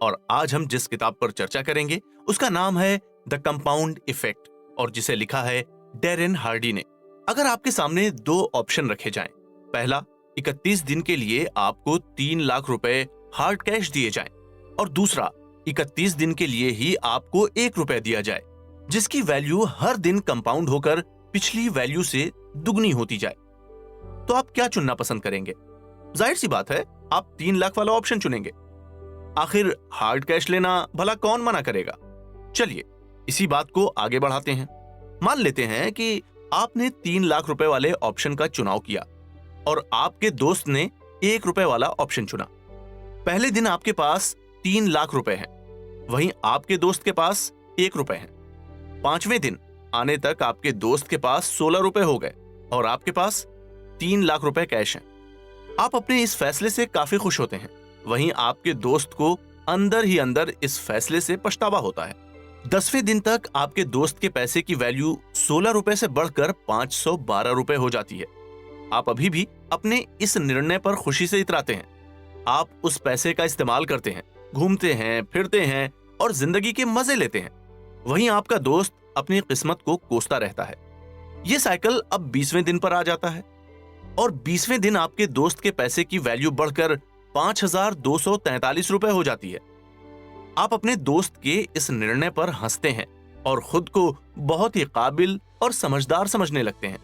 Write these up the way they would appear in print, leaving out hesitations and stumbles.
और आज हम जिस किताब पर चर्चा करेंगे उसका नाम है द कंपाउंड इफेक्ट और जिसे लिखा है डैरेन हार्डी ने। अगर आपके सामने दो ऑप्शन रखे जाएं, पहला 31 दिन के लिए आपको 3 लाख रुपए हार्ड कैश दिए जाएं और दूसरा 31 दिन के लिए ही आपको 1 रुपए दिया जाए जिसकी वैल्यू हर दिन कंपाउंड होकर पिछली वैल्यू से दुगनी होती जाए, तो आप क्या चुनना पसंद करेंगे? जाहिर सी बात है आप 3 लाख वाला ऑप्शन चुनेंगे। आखिर हार्ड कैश लेना भला कौन मना करेगा? चलिए इसी बात को आगे बढ़ाते हैं। मान लेते हैं कि आपने 3 लाख रुपए वाले ऑप्शन का चुनाव किया और आपके दोस्त ने 1 रुपए वाला ऑप्शन चुना। पहले दिन आपके पास 3 लाख रुपए हैं, वहीं आपके दोस्त के पास 1 रुपए हैं। 5वें दिन आने तक आपके दोस्त के पास 16 रुपए हो गए और आपके पास 3 लाख रुपए कैश हैं। आप अपने इस फैसले से काफी खुश होते हैं, वहीं आपके दोस्त को अंदर ही अंदर इस फैसले से पछतावा होता है। 10वें दिन तक आपके दोस्त के पैसे की वैल्यू 16 रुपए से बढ़कर 512 रुपए हो जाती है। आप अभी भी अपने इस निर्णय पर खुशी से इतराते हैं। आप उस पैसे का इस्तेमाल करते हैं, घूमते हैं, फिरते हैं और जिंदगी के मजे लेते हैं। वहीं आपका दोस्त अपनी किस्मत को कोसता रहता है। यह साइकिल अब 20वें दिन पर आ जाता है और 20वें दिन आपके दोस्त के पैसे की वैल्यू बढ़कर 5243 रुपए हो जाती है। आप अपने दोस्त के इस निर्णय पर हंसते हैं और खुद को बहुत ही काबिल और समझदार समझने लगते हैं।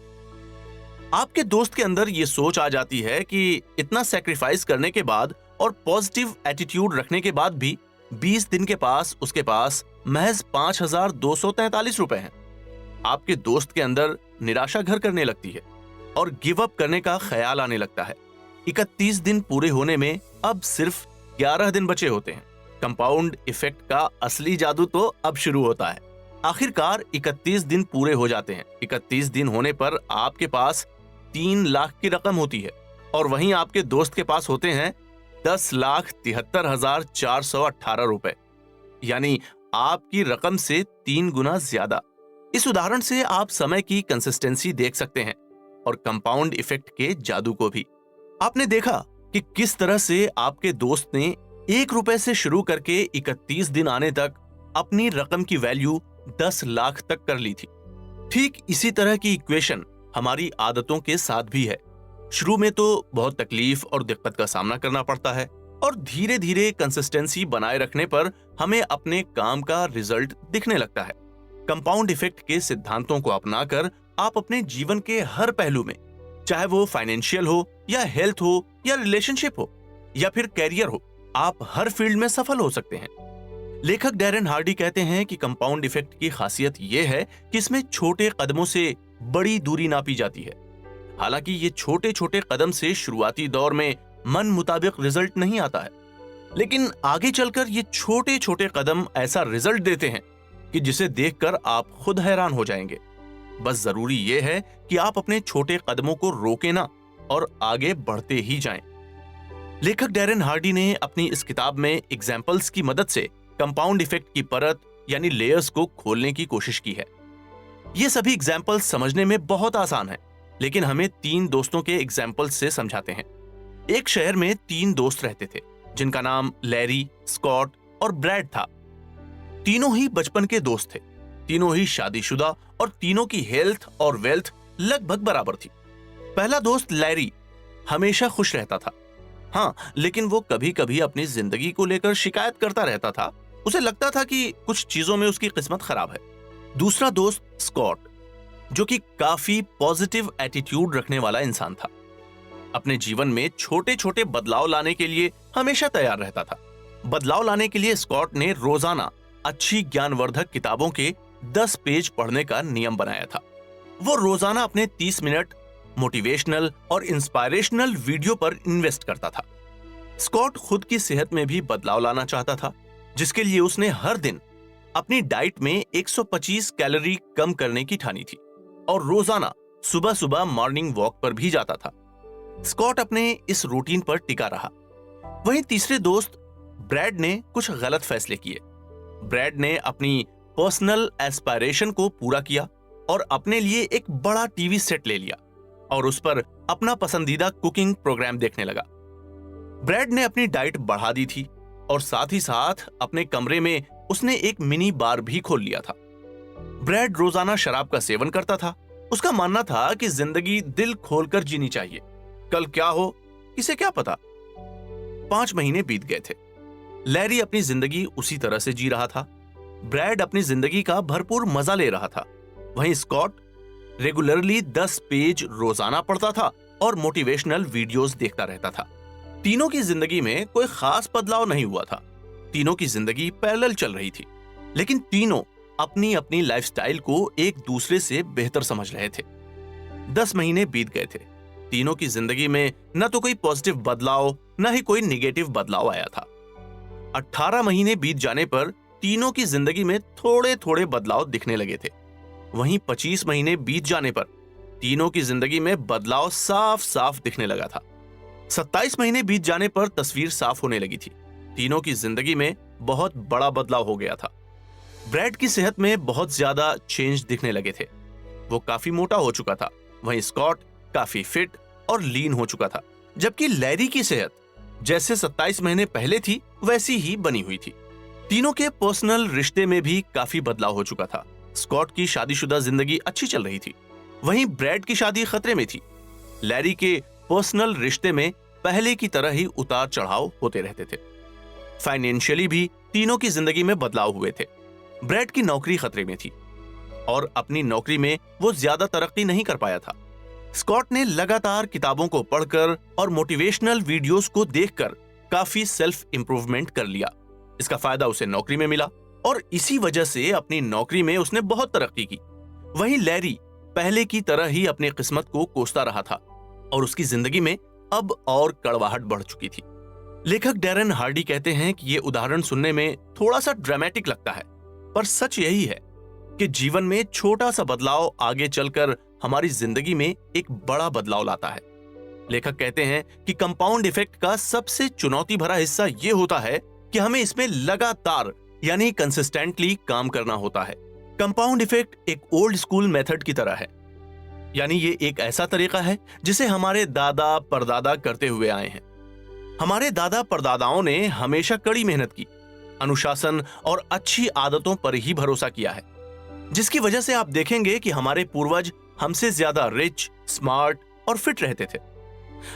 आपके दोस्त के अंदर यह सोच आ जाती है कि इतना सैक्रिफाइस करने के बाद और पॉजिटिव एटीट्यूड रखने के बाद भी 20 दिन के पास उसके पास महज 5243 रुपए हैं। आपके दोस्त के अंदर निराशा घर करने लगती है और गिव अप करने का ख्याल आने लगता है। 31 दिन पूरे होने में अब सिर्फ 11 दिन बचे होते हैं। कंपाउंड इफेक्ट का असली जादू तो अब शुरू होता है। आखिरकार 31 दिन पूरे हो जाते हैं। 31 दिन होने पर आपके पास 3 लाख की रकम होती है और वहीं आपके दोस्त के पास होते हैं 10,73,418 रुपए, यानी आपकी रकम से 3 गुना ज्यादा। इस उदाहरण से आप समय की कंसिस्टेंसी देख सकते हैं और कंपाउंड इफेक्ट के जादू को भी। आपने देखा कि किस तरह से आपके दोस्त ने 1 रुपए से शुरू करके 31 दिन आने तक अपनी रकम की वैल्यू 10 लाख तक कर ली थी। ठीक इसी तरह की इक्वेशन हमारी आदतों के साथ भी है। शुरू में तो बहुत तकलीफ और दिक्कत का सामना करना पड़ता है और धीरे धीरे कंसिस्टेंसी बनाए रखने पर हमें अपने काम का रिजल्ट दिखने लगता है। कंपाउंड इफेक्ट के सिद्धांतों को अपनाकर आप अपने जीवन के हर पहलू में, चाहे वो फाइनेंशियल हो या हेल्थ हो या रिलेशनशिप हो या फिर कैरियर हो, आप हर फील्ड में सफल हो सकते हैं। लेखक डैरेन हार्डी कहते हैं कि कंपाउंड इफेक्ट की खासियत यह है कि इसमें छोटे कदमों से बड़ी दूरी नापी जाती है। हालांकि ये छोटे छोटे कदम से शुरुआती दौर में मन मुताबिक रिजल्ट नहीं आता है, लेकिन आगे चलकर ये छोटे छोटे कदम ऐसा रिजल्ट देते हैं कि जिसे देखकर आप खुद हैरान हो जाएंगे। बस जरूरी ये है कि आप अपने छोटे कदमों को रोकें ना और आगे बढ़ते ही जाएं। लेखक डैरेन हार्डी ने अपनी इस किताब में एग्जाम्पल्स की मदद से कंपाउंड इफेक्ट की परत यानी लेयर्स को खोलने की कोशिश की है। ये सभी एग्जाम्पल्स समझने में बहुत आसान है, लेकिन हमें 3 दोस्तों के एग्जाम्पल्स से समझाते हैं। एक शहर में 3 दोस्त रहते थे जिनका नाम लैरी, स्कॉट और ब्रैड था। तीनों ही बचपन के दोस्त थे, तीनों ही शादीशुदा और तीनों की हेल्थ और वेल्थ लगभग बराबर थी। पहला दोस्त लैरी हमेशा खुश रहता था। हाँ, लेकिन वो कभी कभी अपनी जिंदगी को लेकर शिकायत करता रहता था। उसे लगता था कि कुछ चीजों में उसकी किस्मत खराब है। दूसरा दोस्त स्कॉट, जो कि काफी पॉजिटिव एटीट्यूड रखने वाला इंसान था, अपने जीवन में छोटे छोटे बदलाव लाने के लिए हमेशा तैयार रहता था। बदलाव लाने के लिए स्कॉट ने रोजाना अच्छी ज्ञानवर्धक किताबों के 10 पेज पढ़ने का नियम बनाया था। वो रोजाना अपने 30 मिनट मोटिवेशनल और इंस्पायरेशनल वीडियो पर इन्वेस्ट करता था। स्कॉट खुद की सेहत में भी बदलाव लाना चाहता था, जिसके लिए उसने हर दिन अपनी डाइट में 125 कैलोरी कम करने की ठानी थी और रोजाना सुबह सुबह मॉर्निंग वॉक पर भी जाता था। स्कॉट अपने इस रूटीन पर टिका रहा। वहीं तीसरे दोस्त ब्रैड ने कुछ गलत फैसले किए। ब्रैड ने अपनी पर्सनल एस्पायरेशन को पूरा किया और अपने लिए एक बड़ा टीवी सेट ले लिया और उस पर अपना पसंदीदा कुकिंग प्रोग्राम देखने लगा। ब्रैड ने अपनी डाइट बढ़ा दी थी और साथ ही साथ अपने कमरे में उसने एक मिनी बार भी खोल लिया था। ब्रैड रोजाना शराब का सेवन करता था। उसका मानना था कि जिंदगी दिल खोलकर जीनी चाहिए, कल क्या हो किसे क्या पता। 5 महीने बीत गए थे। लैरी अपनी जिंदगी उसी तरह से जी रहा था। ब्रैड अपनी जिंदगी का भरपूर मजा ले रहा था। वहीं स्कॉट रेगुलरली 10 पेज रोजाना पढ़ता था और मोटिवेशनल वीडियोस देखता रहता था। तीनों की जिंदगी में कोई खास बदलाव नहीं हुआ था। तीनों की जिंदगी पैरेलल चल रही थी, लेकिन तीनों अपनी अपनी लाइफस्टाइल को एक दूसरे से बेहतर समझ रहे थे। 10 महीने बीत गए थे। तीनों की जिंदगी में न तो कोई पॉजिटिव बदलाव न ही कोई निगेटिव बदलाव आया था। 18 महीने बीत जाने पर तीनों की जिंदगी में थोड़े थोड़े बदलाव दिखने लगे थे। वहीं 25 महीने बीत जाने पर तीनों की जिंदगी में बदलाव साफ साफ दिखने लगा था। 27 महीने बीत जाने पर तस्वीर साफ होने लगी थी। तीनों की जिंदगी में बहुत बड़ा बदलाव हो गया था। ब्रैड की सेहत में बहुत ज्यादा चेंज दिखने लगे थे। वो काफी मोटा हो चुका था। वहीं स्कॉट काफी फिट और लीन हो चुका था, जबकि लैरी की सेहत जैसे 27 महीने पहले थी वैसी ही बनी हुई थी। तीनों के पर्सनल रिश्ते में भी काफी बदलाव हो चुका था। स्कॉट की शादीशुदा जिंदगी अच्छी चल रही थी, वहीं ब्रैड की शादी खतरे में थी। लैरी के पर्सनल रिश्ते में पहले की तरह ही उतार चढ़ाव होते रहते थे। फाइनेंशियली भी तीनों की जिंदगी में बदलाव हुए थे। ब्रैड की नौकरी खतरे में थी और अपनी नौकरी में वो ज्यादा तरक्की नहीं कर पाया था। स्कॉट ने लगातार किताबों को पढ़कर और मोटिवेशनल वीडियोस को देखकर काफी सेल्फ इंप्रूवमेंट कर लिया। इसका फायदा उसे नौकरी में मिला और इसी वजह से अपनी नौकरी में उसने बहुत तरक्की की। वहीं लैरी पहले की तरह ही अपनी किस्मत को कोसता रहा था और उसकी जिंदगी में अब और कड़वाहट बढ़ चुकी थी। लेखक डैरेन हार्डी कहते हैं कि ये उदाहरण सुनने में थोड़ा सा ड्रामेटिक लगता है, पर सच यही है कि जीवन में छोटा सा बदलाव आगे चलकर हमारी जिंदगी में एक बड़ा बदलाव लाता है। लेखक कहते हैं कि कंपाउंड इफेक्ट का सबसे चुनौती भरा हिस्सा यह होता है कि हमें इसमें लगातार यानी कंसिस्टेंटली काम करना होता है। कंपाउंड इफेक्ट एक ओल्ड स्कूल मेथड की तरह है, यानी ये एक ऐसा तरीका है जिसे हमारे दादा परदादा करते हुए आए हैं। हमारे दादा परदादाओं ने हमेशा कड़ी मेहनत की, अनुशासन और अच्छी आदतों पर ही भरोसा किया है, जिसकी वजह से आप देखेंगे कि हमारे पूर्वज हमसे ज्यादा रिच, स्मार्ट और फिट रहते थे।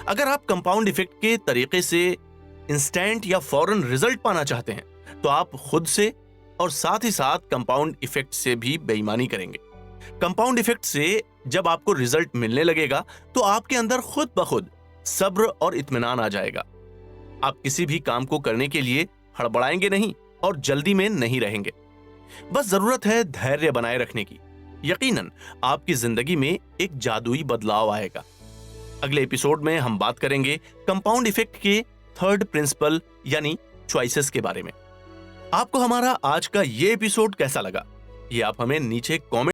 अगर आप कंपाउंड इफेक्ट के तरीके से इंस्टेंट या फौरन रिजल्ट पाना चाहते हैं, तो आप खुद से और साथ ही साथ कंपाउंड इफेक्ट से भी बेईमानी करेंगे। कंपाउंड इफेक्ट से जब आपको रिजल्ट मिलने लगेगा, तो आपके अंदर खुद ब खुद सब्र और इत्मीनान आ जाएगा। आप किसी भी काम को करने के लिए हड़बड़ाएंगे नहीं और जल्दी में नहीं रहेंगे। बस जरूरत है धैर्य बनाए रखने की। यकीनन आपकी जिंदगी में एक जादुई बदलाव आएगा। अगले एपिसोड में हम बात करेंगे कंपाउंड इफेक्ट के थर्ड प्रिंसिपल यानी चॉइसेस के बारे में। आपको हमारा आज का ये एपिसोड कैसा लगा, ये आप हमें नीचे कमेंट